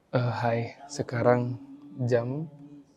Hai, sekarang jam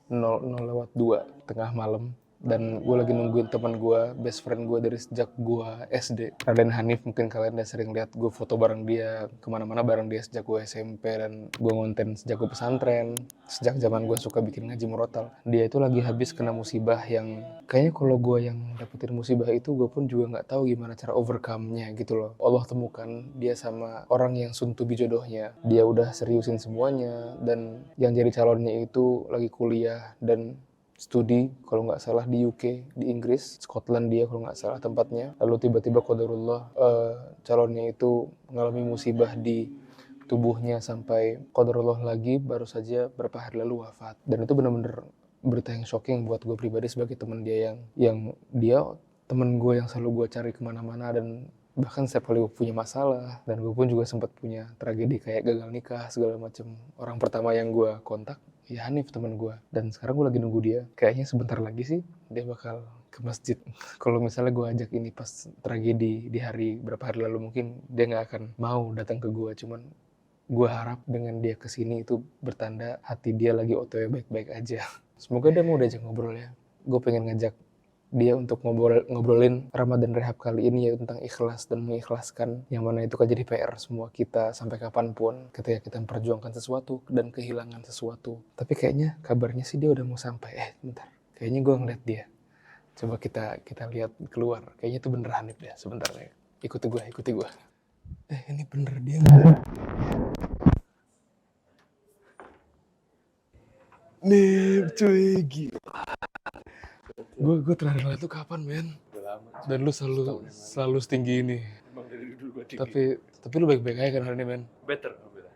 00.02 tengah malam dan gue lagi nungguin teman gue, best friend gue dari sejak gue SD. Raden Hanif, mungkin kalian udah sering lihat gue foto bareng dia, kemana-mana bareng dia sejak gue SMP, dan gue ngonten sejak gue pesantren, sejak zaman gue suka bikin ngaji murotal. Dia itu lagi habis kena musibah yang kayaknya kalau gue yang dapetin musibah itu gue pun juga nggak tahu gimana cara overcome-nya gitu loh. Allah temukan dia sama orang yang suntubi jodohnya. Dia udah seriusin semuanya dan yang jadi calonnya itu lagi kuliah dan studi kalau nggak salah di UK, di Inggris, Scotland dia kalau nggak salah tempatnya. Lalu tiba-tiba qadarullah calonnya itu mengalami musibah di tubuhnya sampai qadarullah lagi baru saja beberapa hari lalu wafat. Dan itu benar-benar berita yang shocking buat gue pribadi sebagai teman dia yang dia temen gue yang selalu gue cari kemana-mana, dan bahkan setiap kali gue punya masalah, dan gue pun juga sempat punya tragedi kayak gagal nikah segala macem, orang pertama yang gue kontak ya Hanif, temen gue. Dan sekarang gue lagi nunggu dia, kayaknya sebentar lagi sih dia bakal ke masjid. Kalau misalnya gue ajak ini pas tragedi di hari berapa hari lalu, mungkin dia nggak akan mau datang ke gue. Cuman gue harap dengan dia kesini itu bertanda hati dia lagi OTW baik-baik aja. Semoga dia mau diajak ngobrol ya. Gue pengen ngajak dia untuk ngobrolin Ramadan Rehab kali ini ya tentang ikhlas dan mengikhlaskan, yang mana itu kan jadi PR semua kita sampai kapanpun ketika kita memperjuangkan sesuatu dan kehilangan sesuatu. Tapi kayaknya kabarnya sih dia udah mau sampai. Bentar, kayaknya gue ngeliat dia. Coba kita lihat keluar. Kayaknya itu bener Hanif deh. Sebentar ya. Ikuti gue. Ini bener dia nggak? Nih, cuy, gila. Gue terakhir lihat tuh kapan, men? Dan lu selalu setinggi ini. Emang dari dulu gue tinggi. Tapi lu baik-baik aja kan hari ini, men? Better, alhamdulillah.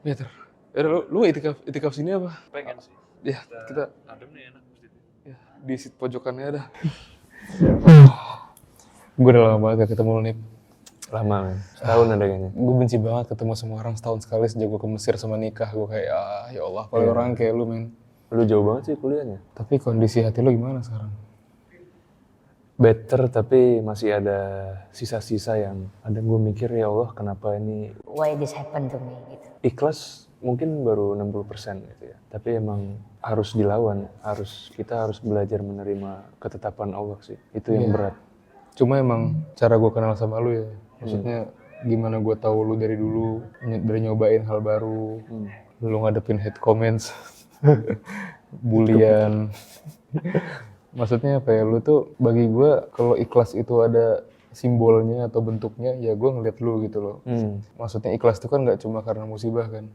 Better. Ya, lu itikaf sini apa? Pengen sih. Ya, kita adem nih, enak masjid. ya, di sit pojokannya ada. Gue udah lama banget gak ketemu lu nih. Lama, men. Setahun ada kayaknya. Gue benci banget ketemu sama orang setahun sekali sejak gue ke Mesir sama nikah. Gue kayak, ya Allah, kalau orang kayak lu, men. Lu jauh banget sih kuliahnya. Tapi kondisi hati lu gimana sekarang? Better, tapi masih ada sisa-sisa yang ada gue mikir, ya Allah kenapa ini. Why this happened to me gitu. Ikhlas mungkin baru 60% gitu ya. Tapi emang harus dilawan, kita harus belajar menerima ketetapan Allah sih. Itu yang berat. Cuma emang cara gue kenal sama lu ya. Maksudnya gimana gue tahu lu dari dulu, dari nyobain hal baru, lu ngadepin hate comments, bulian. Maksudnya apa ya, lu tuh bagi gue kalau ikhlas itu ada simbolnya atau bentuknya, ya gue ngeliat lu gitu loh. Maksudnya ikhlas itu kan gak cuma karena musibah kan,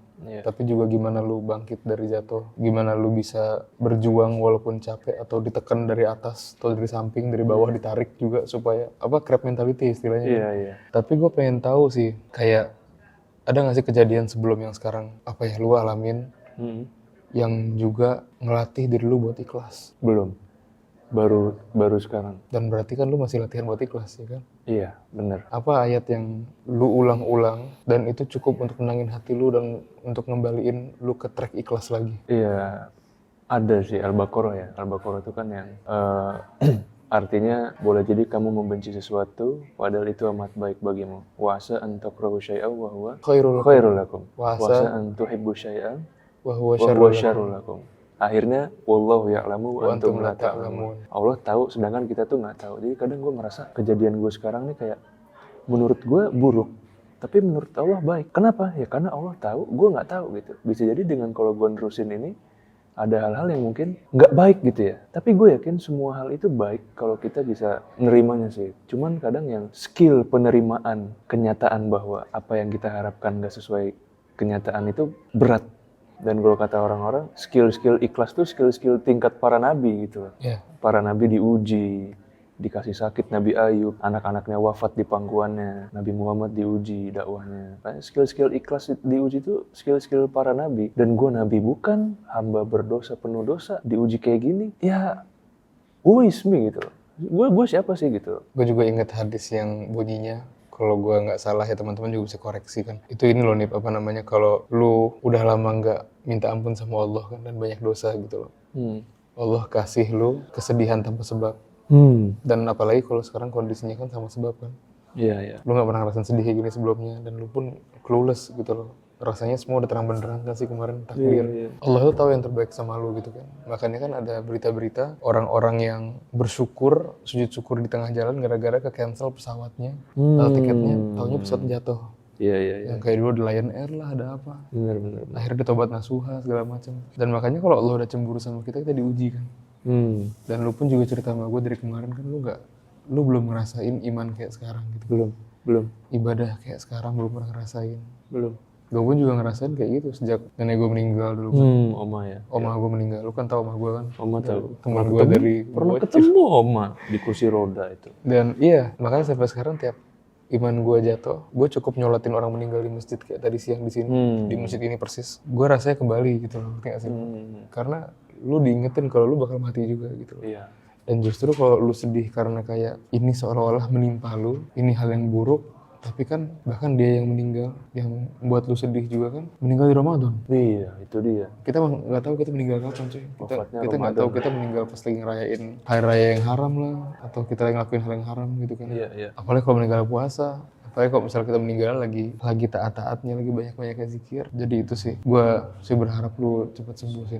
tapi juga gimana lu bangkit dari jatuh, gimana lu bisa berjuang walaupun capek atau ditekan dari atas atau dari samping, dari bawah ditarik juga supaya apa, crab mentality istilahnya. Iya. Tapi gue pengen tahu sih, kayak ada gak sih kejadian sebelum yang sekarang apa ya lu alamin yang juga ngelatih diri lu buat ikhlas? Belum. Baru sekarang. Dan berarti kan lu masih latihan buat ikhlas ya kan? Iya, bener. Apa ayat yang lu ulang-ulang dan itu cukup untuk menangin hati lu dan untuk ngembaliin lu ke track ikhlas lagi? Iya, ada sih Al-Baqarah ya. Al-Baqarah itu kan yang artinya boleh jadi kamu membenci sesuatu padahal itu amat baik bagimu. Wasa an takrahu syai'an wa huwa khairul lakum. Wasa an tuhibbu syai'an wa huwa syarrul lakum. Akhirnya wallahu ya'lamu wa antum la ta'lamun. Allah tahu sedangkan kita tuh nggak tahu. Jadi kadang gue merasa kejadian gue sekarang nih kayak menurut gue buruk, tapi menurut Allah baik. Kenapa? Ya karena Allah tahu, gue nggak tahu gitu. Bisa jadi dengan kalau gue nerusin ini ada hal-hal yang mungkin nggak baik gitu ya. Tapi gue yakin semua hal itu baik kalau kita bisa nerimanya sih. Cuman kadang yang skill penerimaan kenyataan bahwa apa yang kita harapkan nggak sesuai kenyataan itu berat. Dan kalau kata orang-orang, skill-skill ikhlas tuh skill-skill tingkat para nabi gitu loh. Para nabi diuji, dikasih sakit Nabi Ayub, anak-anaknya wafat di pangkuannya, Nabi Muhammad diuji dakwahnya. Skill-skill ikhlas diuji itu skill-skill para nabi. Dan gue nabi bukan, hamba berdosa penuh dosa, diuji kayak gini, ya who is me gitu loh. Gue siapa sih gitu. Gue juga inget hadis yang bunyinya, kalau gue nggak salah ya teman-teman juga bisa koreksi kan. Itu ini loh nih, apa namanya, kalau lu udah lama nggak minta ampun sama Allah kan dan banyak dosa gitu loh. Allah kasih lu kesedihan tanpa sebab. Dan apalagi kalau sekarang kondisinya kan sama sebab kan. Iya. Lu nggak pernah ngerasain sedih kayak gini sebelumnya dan lu pun clueless gitu loh. rasanya semua udah terang benderang kan sih kemarin takdir. Iya. Allah tuh tahu yang terbaik sama lu gitu kan. Makanya kan ada berita-berita orang-orang yang bersyukur, sujud syukur di tengah jalan gara-gara ke cancel pesawatnya, tiketnya, taunya pesawat jatuh. Iya. Yang kayak dulu ada Lion Air lah, ada apa. Benar. Akhirnya dia tobat nasuha segala macam. Dan makanya kalau Allah udah cemburu sama kita diuji kan. Dan lu pun juga cerita sama gue dari kemarin kan lu belum ngerasain iman kayak sekarang gitu. Belum. Ibadah kayak sekarang belum pernah ngerasain. Belum. Gue pun juga ngerasain kayak gitu sejak nenek gue meninggal dulu kan. Oma ya. Oma gue meninggal, lu kan tahu oma gue kan. Oma tahu. Teman gue dari Pernah bocil. ketemu Oma di kursi roda itu. Dan iya, makanya sampai sekarang tiap iman gue jatuh, gue cukup nyolatin orang meninggal di masjid kayak tadi siang di sini, di masjid ini persis. Gue rasanya kembali gitu loh, kayak sih. Karena lu diingetin kalau lu bakal mati juga gitu loh. Iya. Dan justru kalau lu sedih karena kayak ini seolah-olah menimpa lu, ini hal yang buruk, tapi kan bahkan dia yang meninggal, yang buat lu sedih juga kan, meninggal di Ramadan. Iya, itu dia. Kita nggak tahu kita meninggal kapan cuy. Wafatnya Kita nggak tahu kita meninggal pas lagi ngerayain hari raya yang haram lah, atau kita lagi ngelakuin hal yang haram gitu kan. Iya. Apalagi kalau meninggal puasa, apalagi kalau misalnya kita meninggal lagi taat-taatnya, lagi banyak-banyaknya zikir. Jadi itu sih, gue sih berharap lu cepat sembuh sih.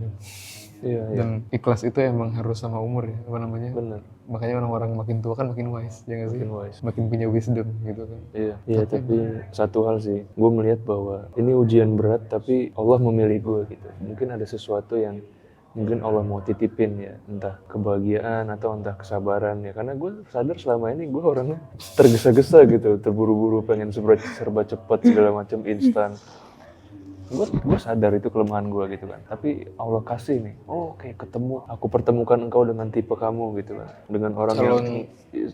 Iya. Dan ikhlas itu emang harus sama umur ya, apa namanya? Benar. Makanya orang-orang makin tua kan makin wise, ya nggak sih? Makin wise. Makin punya wisdom gitu kan. Iya, tapi satu hal sih, gue melihat bahwa ini ujian berat, tapi Allah memilih gue gitu. Mungkin ada sesuatu yang mungkin Allah mau titipin ya, entah kebahagiaan atau entah kesabaran ya. Karena gue sadar selama ini gue orangnya tergesa-gesa gitu, terburu-buru, pengen serba cepat segala macam instan. Gue sadar itu kelemahan gue gitu kan, tapi Allah kasih nih, kayak ketemu, aku pertemukan engkau dengan tipe kamu gitu kan, dengan orang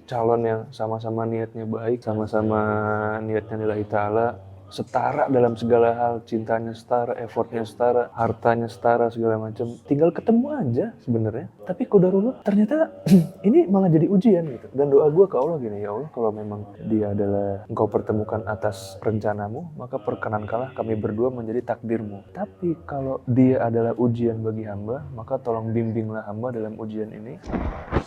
calon yang sama-sama niatnya baik, sama-sama niatnya lillahi ta'ala, setara dalam segala hal, cintanya setara, effortnya setara, hartanya setara, segala macam. Tinggal ketemu aja sebenarnya. Tapi qadarullah ternyata ini malah jadi ujian gitu. Dan doa gue ke Allah gini, ya Allah kalau memang dia adalah engkau pertemukan atas rencanamu, maka perkenankanlah kami berdua menjadi takdirmu. Tapi kalau dia adalah ujian bagi hamba, maka tolong bimbinglah hamba dalam ujian ini.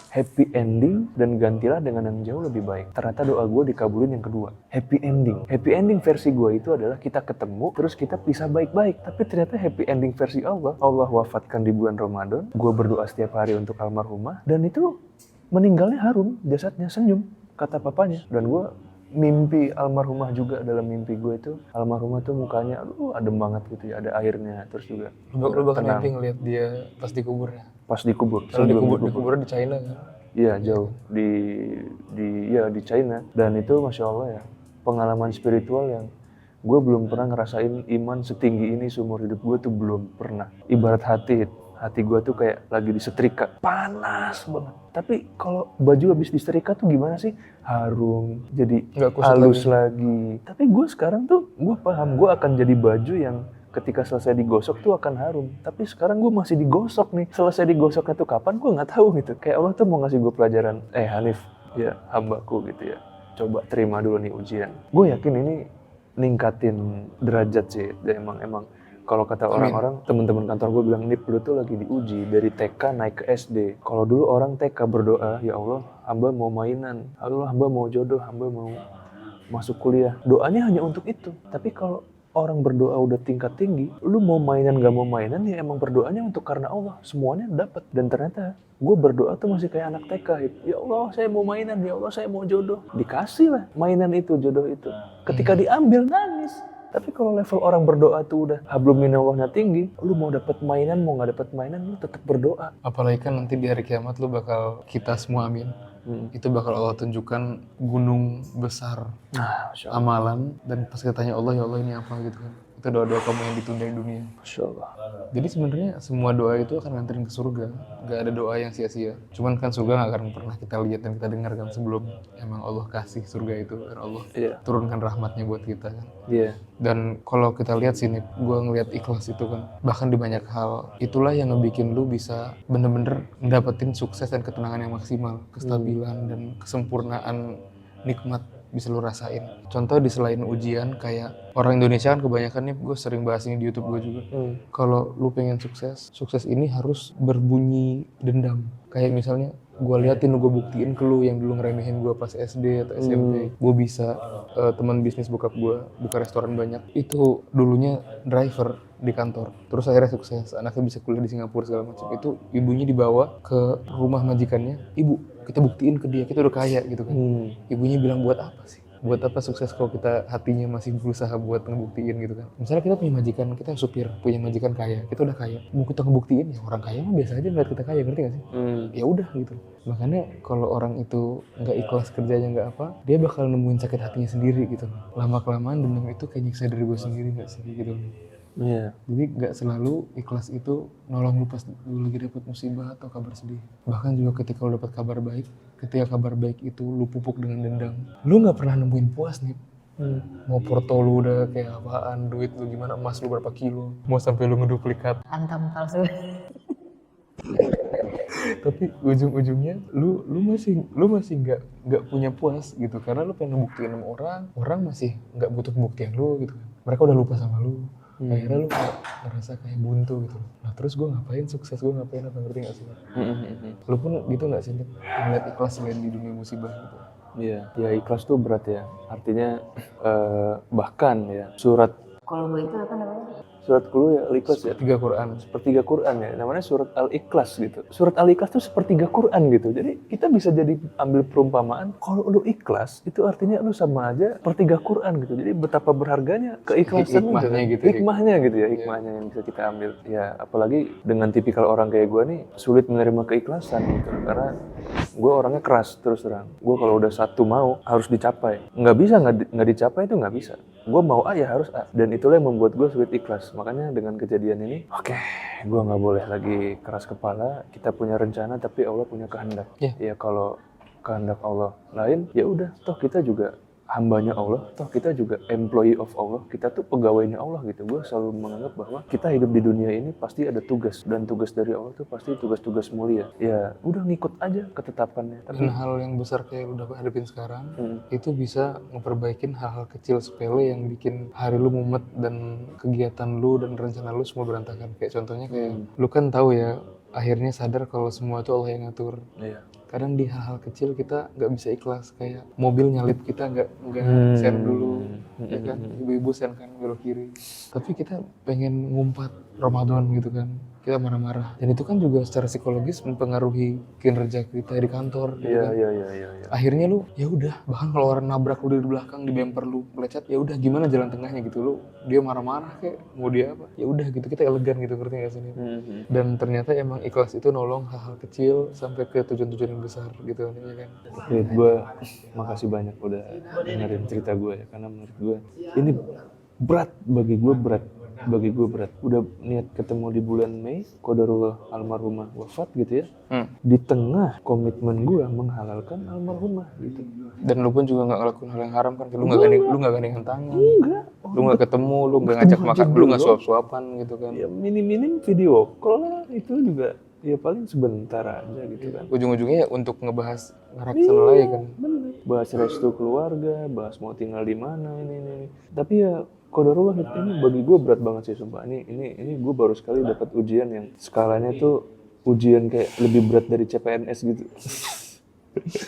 Happy ending dan gantilah dengan yang jauh lebih baik. Ternyata doa gue dikabulin yang kedua. Happy ending. Happy ending versi gue itu adalah kita ketemu, terus kita pisah baik-baik. Tapi ternyata happy ending versi Allah wafatkan di bulan Ramadan. Gue berdoa setiap hari untuk almarhumah. Dan itu meninggalnya harum, jasadnya senyum, kata papanya. Dan gue mimpi almarhumah juga dalam mimpi gue itu. Almarhumah tuh mukanya, adem banget gitu ya, ada airnya. Terus juga Lu bahkan mimpi ngeliat dia pas dikubur ya? Pas dikubur. Kalau dikubur di China kan? Iya, jauh di China. Dan itu masya Allah ya, pengalaman spiritual yang gue belum pernah ngerasain iman setinggi ini seumur hidup gue tuh belum pernah. Ibarat hati gue tuh kayak lagi disetrika, panas banget. Tapi kalau baju habis disetrika tuh gimana sih? Harum, jadi halus lagi. Tapi gue sekarang tuh gue paham gue akan jadi baju yang ketika selesai digosok tuh akan harum. Tapi sekarang gue masih digosok nih. Selesai digosoknya tuh kapan gue nggak tahu gitu. Kayak Allah tuh mau ngasih gue pelajaran. Hanif, ya hambaku gitu ya. Coba terima dulu nih ujian. Gue yakin ini ningkatin derajat sih. Dan emang kalau kata orang-orang, teman-teman kantor gue bilang, Nip lu tuh lagi diuji dari TK naik ke SD. Kalau dulu orang TK berdoa, ya Allah, hamba mau mainan. Allah, hamba mau jodoh, hamba mau masuk kuliah. Doanya hanya untuk itu. Tapi kalau orang berdoa udah tingkat tinggi, lu mau mainan gak mau mainan ya emang berdoanya untuk karena Allah, semuanya dapat. Dan ternyata gue berdoa tuh masih kayak anak TK, ya Allah saya mau mainan, ya Allah saya mau jodoh, dikasih lah mainan itu, jodoh itu. Ketika diambil nangis. Tapi kalau level orang berdoa tuh udah hablum minallahnya tinggi, lu mau dapat mainan mau nggak dapat mainan lu tetap berdoa. Apalagi kan nanti di hari kiamat lu bakal, kita semua amin, itu bakal Allah tunjukkan gunung besar amalan, dan pas kita tanya Allah, ya Allah ini apa gitu kan. Itu doa-doa kamu yang ditunda di dunia. Masya Allah. Jadi sebenarnya semua doa itu akan nganterin ke surga. Gak ada doa yang sia-sia. Cuman kan surga gak akan pernah kita lihat dan kita dengarkan sebelum emang Allah kasih surga itu. Dan Allah turunkan rahmatnya buat kita kan. Dan kalau kita lihat sini, gue ngeliat ikhlas itu kan. Bahkan di banyak hal, itulah yang ngebikin lu bisa bener-bener mendapatkan sukses dan ketenangan yang maksimal. Kestabilan dan kesempurnaan nikmat bisa lu rasain. Contoh di selain ujian, kayak orang Indonesia kan kebanyakan nih, gue sering bahas ini di YouTube gue juga. Kalau lu pengen sukses ini harus berbunyi dendam. Kayak misalnya gue liatin, gue buktiin ke lu yang dulu ngeremehin gue pas SD atau SMP. Gue bisa, teman bisnis bokap gue buka restoran banyak, itu dulunya driver di kantor, terus akhirnya sukses, anaknya bisa kuliah di Singapura segala macam. Itu ibunya dibawa ke rumah majikannya, ibu kita buktiin ke dia kita udah kaya gitu kan. Ibunya bilang buat apa sih, buat apa sukses kalau kita hatinya masih berusaha buat ngebuktiin gitu kan. Misalnya kita punya majikan, kita supir, punya majikan kaya, kita udah kaya, mau kita ngebuktiin ya orang kaya mah biasa aja ngeliat kita kaya, ngerti gak sih? Ya udah gitu. Makanya kalau orang itu nggak ikhlas kerjanya nggak apa, dia bakal nemuin sakit hatinya sendiri gitu. Lama kelamaan dendam itu kayak nyiksa diri gue sendiri nggak sih gitu. Iya. Jadi nggak selalu ikhlas itu nolong lu pas lu lagi dapet musibah atau kabar sedih. Bahkan juga ketika lu dapat kabar baik, ketika kabar baik itu lu pupuk dengan dendam, lu nggak pernah nemuin puas nih. Mau porto lu udah kayak apaan, duit lu gimana, emas lu berapa kilo, mau sampai lu ngeduplikat. Antam palsu. Tapi ujung-ujungnya lu masih nggak punya puas gitu, karena lu pengen ngebuktiin sama orang masih nggak butuh pembuktian lu gitu kan. Mereka udah lupa sama lu. Akhirnya lu kayak ngerasa kayak buntu gitu. Nah terus gue ngapain sukses, gue ngapain apa, ngerti gak sih? Lu pun gitu gak sih, ngeliat ikhlas selain di dunia musibah gitu? Iya, ya ikhlas tuh berat ya. Artinya bahkan ya surat Kalau gue itu apa namanya? surat Qul ya Al-Ikhlas ya. Tiga Quran. Sepertiga Quran ya, namanya surat Al-Ikhlas gitu. Surat Al-Ikhlas itu sepertiga Quran gitu. Jadi kita bisa jadi ambil perumpamaan, kalau lu ikhlas itu artinya lu sama aja sepertiga Quran gitu. Jadi betapa berharganya keikhlasan Hikmahnya gitu. Hikmahnya gitu ya, hikmahnya yang bisa kita ambil. Ya apalagi dengan tipikal orang kayak gue nih sulit menerima keikhlasan gitu. Karena gue orangnya keras terus terang. Gue kalau udah satu mau harus dicapai. Nggak bisa nggak dicapai itu nggak bisa. Gue mau A ya harus A. Dan itulah yang membuat gue sulit ikhlas. Makanya dengan kejadian ini, oke, gue nggak boleh lagi keras kepala. Kita punya rencana, tapi Allah punya kehendak. Ya kalau kehendak Allah lain, ya udah. Toh kita juga hambanya Allah, toh kita juga employee of Allah, kita tuh pegawainya Allah gitu. Gue selalu menganggap bahwa kita hidup di dunia ini pasti ada tugas, dan tugas dari Allah tuh pasti tugas-tugas mulia. Ya udah ngikut aja ketetapannya. Dan hal yang besar kayak lu udah hadapin sekarang, itu bisa ngeperbaikin hal-hal kecil sepele yang bikin hari lu mumet dan kegiatan lu dan rencana lu semua berantakan. Kayak contohnya kayak lu kan tahu ya, akhirnya sadar kalau semua itu Allah yang ngatur. Iya. Kadang di hal-hal kecil kita nggak bisa ikhlas, kayak mobil nyalip kita nggak sen dulu, ya kan, ibu-ibu sen kan belok kiri, tapi kita pengen ngumpat Ramadan gitu kan, kita marah-marah, dan itu kan juga secara psikologis mempengaruhi kinerja kita di kantor, gitu kan. Iya. Akhirnya lu ya udah, bahkan kalau orang nabrak lu dari belakang, di bumper lu melecet, ya udah gimana jalan tengahnya gitu, lu dia marah-marah kayak mau dia apa, ya udah gitu, kita elegan gitu, ngerti nggak sih? Dan ternyata emang ikhlas itu nolong hal-hal kecil sampai ke tujuan-tujuan yang besar gitu ya kan. Oke, gue makasih banyak udah dengerin cerita gue ya, karena menurut gue ini berat bagi gue, berat. Udah niat ketemu di bulan Mei, qadarullah almarhumah wafat gitu ya. Di tengah komitmen gue menghalalkan almarhumah gitu. Dan lu pun juga nggak ngelakuin hal yang haram kan, lu nggak gandengan tangan, lu nggak ketemu, lu nggak ngajak makan, lu nggak suap-suapan gitu kan. Ya minim-minim video call lah, itu juga ya paling sebentar aja gitu kan. Ujung-ujungnya ya untuk ngebahas ngarak sana lagi kan. Bahas restu keluarga, bahas mau tinggal di mana ini. Tapi ya qadarullah ini bagi gue berat banget sih sumpah. Ini gue baru sekali dapat ujian yang skalanya tuh ujian kayak lebih berat dari CPNS gitu.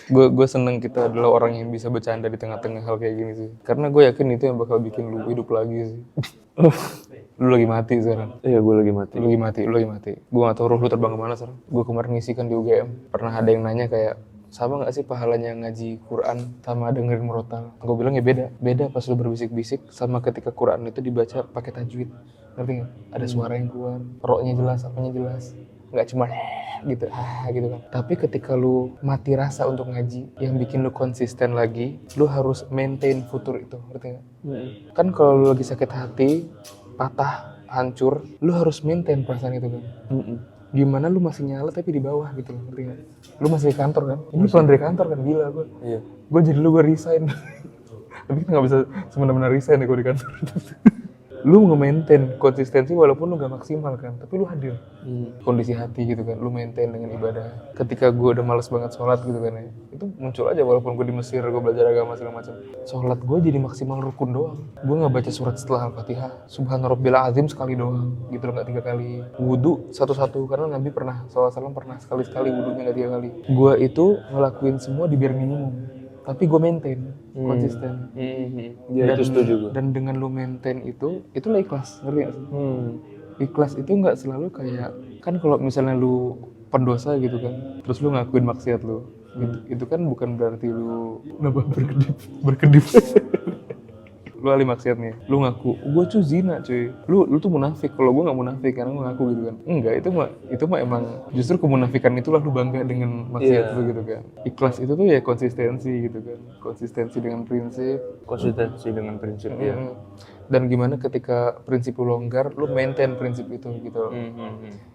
Gue seneng kita adalah orang yang bisa bercanda di tengah-tengah hal kayak gini sih. Karena gue yakin itu yang bakal bikin lu hidup lagi sih. Lu lagi mati sekarang. Iya, gue lagi mati. Lu lagi mati. Gue gak tau ruh lu terbang kemana sekarang. Gue kemarin ngisi kan di UGM. Pernah ada yang nanya kayak, sama gak sih pahalanya ngaji Quran sama dengerin murotal? Gue bilang ya beda. Beda pas lu berbisik-bisik sama ketika Quran itu dibaca pakai tajwid. Ngerti gak? Ada suara yang keluar, roknya jelas, apanya jelas. Gak cuma gitu, gitu kan. Tapi ketika lu mati rasa untuk ngaji, yang bikin lu konsisten lagi, lu harus maintain futur itu, ngerti gak? Kan kalau lu lagi sakit hati, patah, hancur, lu harus maintain perasaan itu kan. Gimana lu masih nyala tapi di bawah gitu, ngerti gak? Lu masih di kantor kan? Ini pulang dari kantor kan, gila gue. Iya. Gue Gue resign. Tapi kita gak bisa semena-mena resign ya kalau di kantor. lu nge-maintain konsistensi walaupun lu gak maksimal kan, tapi lu hadir. Kondisi hati gitu kan, lu maintain dengan ibadah. Ketika gue udah males banget sholat gitu kan ya, itu muncul aja walaupun gue di Mesir, gue belajar agama segala macam. Sholat gue jadi maksimal rukun doang. Gue nggak baca surat setelah Al-Fatihah. Subhana Rabbil Azim sekali doang, gitu loh, nggak 3 kali. Wudu satu-satu, karena Nabi pernah, SAW pernah sekali-sekali wudunya nggak 3 kali. Gue itu ngelakuin semua di bare minimum, tapi gue maintain, konsisten. Ya itu setuju gue. Dan dengan lu maintain itu lah ikhlas, ngerti gak sih? Ikhlas itu nggak selalu kayak, kan kalau misalnya lu pendosa gitu kan, terus lu ngakuin maksiat lu, itu kan bukan berarti lu nambah berkedip. Lu ahli maksiat nih, lu ngaku, gue tuh zina cuy, lu tuh munafik. Kalau gue nggak munafik karena gue ngaku gitu kan, enggak, itu mah emang justru kemunafikan itulah lu bangga dengan maksiat lu gitu kan. Ikhlas itu tuh ya konsistensi gitu kan, konsistensi dengan prinsip, ya. Dan gimana ketika prinsip lu longgar, lu maintain prinsip itu gitu.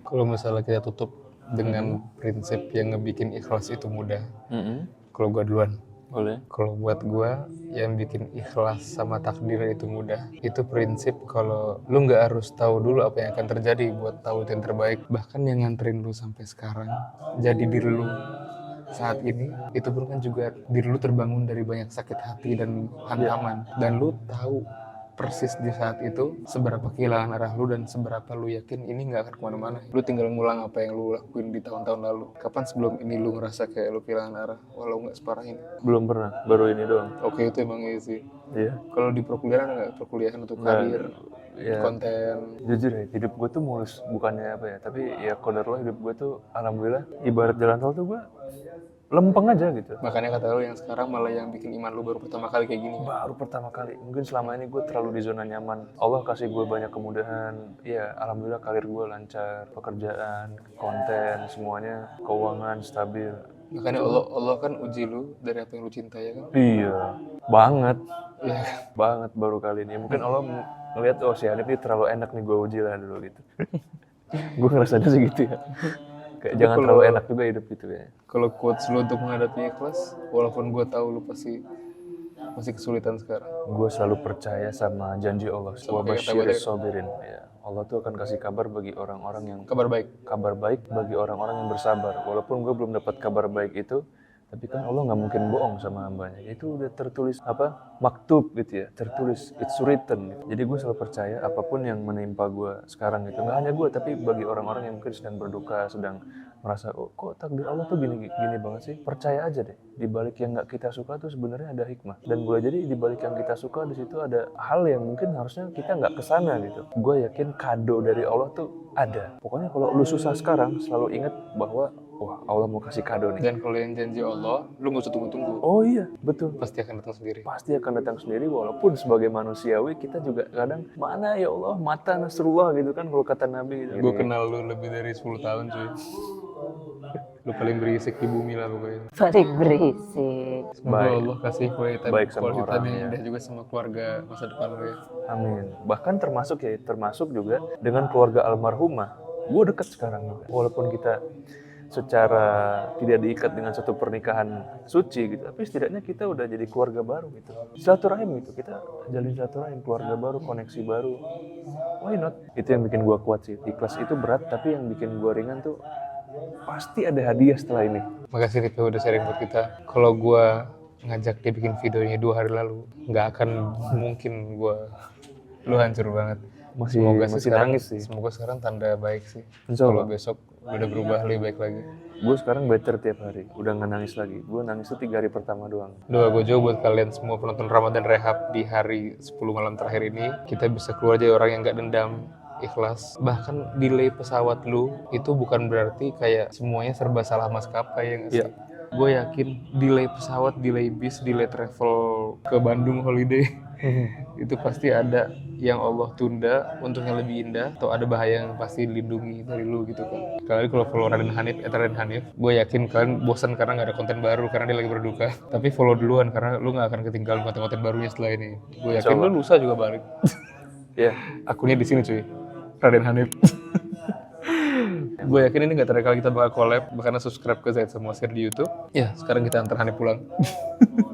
Kalau misalnya kita tutup dengan prinsip yang ngebikin ikhlas itu mudah, kalau gue duluan. Boleh. Kalau buat gue, yang bikin ikhlas sama takdir itu mudah. Itu prinsip kalau lu nggak harus tahu dulu apa yang akan terjadi buat tahu itu yang terbaik. Bahkan yang nganterin lu sampai sekarang, jadi diri lu saat ini, itu pun kan juga diri lu terbangun dari banyak sakit hati dan hantaman. Dan lu tahu persis di saat itu seberapa kehilangan arah lu dan seberapa lu yakin ini nggak akan kemana-mana. Lu tinggal ngulang apa yang lu lakuin di tahun-tahun lalu. Kapan sebelum ini lu ngerasa kayak lu kehilangan arah walau nggak separah ini? Belum pernah, baru ini doang. Oke, itu emang iya sih. Iya. Kalau di perkuliahan nggak, perkuliahan untuk karir, konten? Jujur ya, hidup gue tuh mulus, bukannya apa ya, tapi ya qadarullah hidup gue tuh alhamdulillah ibarat jalan tol tuh gue lempeng aja gitu. Makanya kata lu yang sekarang malah yang bikin iman lu baru pertama kali kayak gini. Baru pertama kali. Mungkin selama ini gue terlalu di zona nyaman. Allah kasih gue banyak kemudahan. Ya alhamdulillah karir gue lancar, pekerjaan, konten, semuanya, keuangan stabil. Makanya Allah kan uji lu dari apa yang lu cintai ya kan? Iya, banget. Iya. Banget baru kali ini. Mungkin Allah ngeliat, oh si Hanif ini terlalu enak nih gue uji lah dulu gitu. Gue ngerasanya segitu ya. Kayak jangan terlalu enak juga hidup gitu ya. Kalau quotes lu untuk menghadapi ikhlas, walaupun gue tahu lu pasti masih kesulitan sekarang. Gue selalu percaya sama janji Allah. Wa basyiris sabirin. Ya, Allah tuh akan kasih kabar bagi orang-orang yang Kabar baik. Kabar baik bagi orang-orang yang bersabar. Walaupun gue belum dapat kabar baik itu, tapi kan Allah nggak mungkin bohong sama hambanya. Itu udah tertulis maktub gitu ya, tertulis, it's written. Gitu. Jadi gue selalu percaya apapun yang menimpa gue sekarang itu, nggak hanya gue, tapi bagi orang-orang yang mungkin sedang berduka, sedang merasa, oh kok takdir Allah tuh gini banget sih. Percaya aja deh, di balik yang nggak kita suka tuh sebenarnya ada hikmah. Dan boleh jadi di balik yang kita suka di situ ada hal yang mungkin harusnya kita nggak kesana gitu. Gue yakin kado dari Allah tuh ada. Pokoknya kalau lu susah sekarang, selalu ingat bahwa wah Allah mau kasih kado nih. Dan kalau yang janji Allah, lu nggak usah tunggu-tunggu. Oh iya, betul. Pasti akan datang sendiri. Pasti akan datang sendiri, walaupun sebagai manusiawi kita juga kadang mana ya Allah mata Nasrullah gitu kan kalau kata Nabi gitu. Gue kenal lu lebih dari 10 tahun cuy. Lu paling berisik di bumi lah pokoknya. Paling berisik. Semoga Baik. Allah kasih quality sama time orang, yang ya. indah juga sama keluarga masa depan lu ya. Amin. Bahkan termasuk juga dengan keluarga almarhumah. Gue dekat sekarang juga. Walaupun kita secara tidak diikat dengan satu pernikahan suci gitu, tapi setidaknya kita udah jadi keluarga baru gitu. Silaturahim gitu, kita jalin silaturahim, keluarga baru, koneksi baru. Why not? Itu yang bikin gue kuat sih. Ikhlas itu berat, tapi yang bikin gue ringan tuh pasti ada hadiah setelah ini. Makasih Rika udah sharing buat kita. Kalau gue ngajak dia bikin videonya 2 hari lalu, nggak akan mungkin lu hancur banget. Masih sekarang, nangis sih. Semoga sekarang tanda baik sih. Insya Kalau Allah. besok udah berubah lebih baik lagi. Gue sekarang better tiap hari, udah nggak nangis lagi. Gue nangis tuh 3 hari pertama doang. Doa gue juga buat kalian semua penonton Ramadan Rehab di hari 10 malam terakhir ini, kita bisa keluar jadi orang yang nggak dendam, ikhlas. Bahkan delay pesawat lu itu bukan berarti kayak semuanya serba salah maskapai yang sih. Gue yakin delay pesawat, delay bis, delay travel ke Bandung holiday itu pasti ada yang Allah tunda untuk yang lebih indah, atau ada bahaya yang pasti dilindungi dari lu gitu kan. Kalian kalau follow Raden Hanif, gue yakin kalian bosan karena nggak ada konten baru karena dia lagi berduka. Tapi follow duluan karena lu nggak akan ketinggalan konten-konten barunya setelah ini. Gue yakin lu lusa juga balik. Ya, Akunnya di sini cuy, Raden Hanif. Gue yakin ini nggak terakhir kali kita bakal collab, karena subscribe ke Zaid semua share di YouTube. Ya, sekarang kita antar Hanif pulang.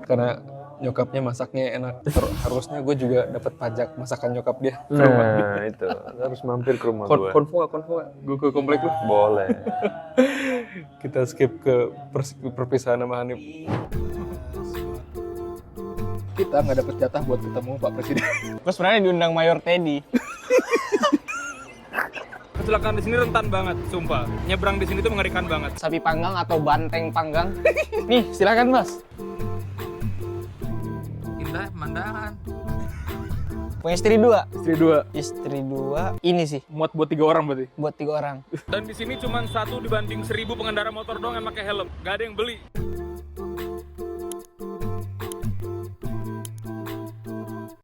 Karena nyokapnya masaknya enak. Harusnya gue juga dapat pajak masakan nyokap dia. Ke rumah dia. Nah, itu. Harus mampir ke rumah gue. Konvo gak? Gue ke komplek lu. Boleh. Kita skip ke perpisahan sama Hanif. Kita nggak dapat jatah buat ketemu Pak Presiden. Gue sebenarnya diundang Mayor Teddy. Kecelakaan di sini rentan banget, sumpah. Nyebrang di sini tuh mengerikan banget. Sapi panggang atau banteng panggang. Nih, silakan Mas. Indah pemandangan. Punya istri 2. Istri 2. Istri 2. Ini sih, Muat buat 3 orang berarti. buat 3 orang. Dan di sini cuma 1 dibanding 1000 pengendara motor doang yang pakai helm. Gak ada yang beli.